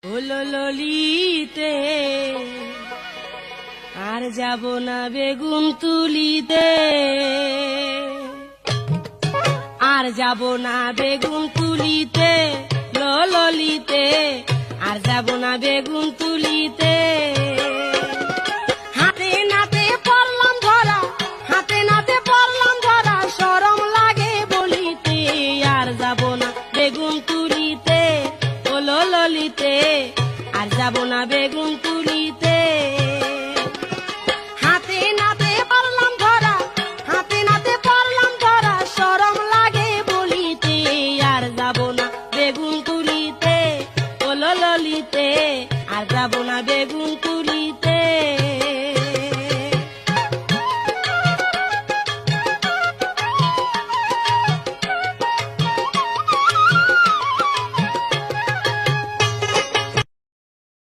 হলো ললিতে আর যাব না বেগুন তুলিতে, আর যাব না বেগুন তুলিতে, ললিতে আর যাব না বেগুন তুলিতে। হাতে নাতে পড়লাম ধরা, হাতে নাতে পড়লাম ধরা, শরম লাগে বলিতে, আর যাব না বেগুন তুলিতে, ললিতে আর যাব না বেগুন তুলিতে। হাতে নাতে পড়লাম ধরা, হাতে নাতে পড়লাম ধরা, শরম লাগে বলিতে, আর যাব না বেগুন তুলিতে, ললিতে আর যাব না বেগুন তুলিতে।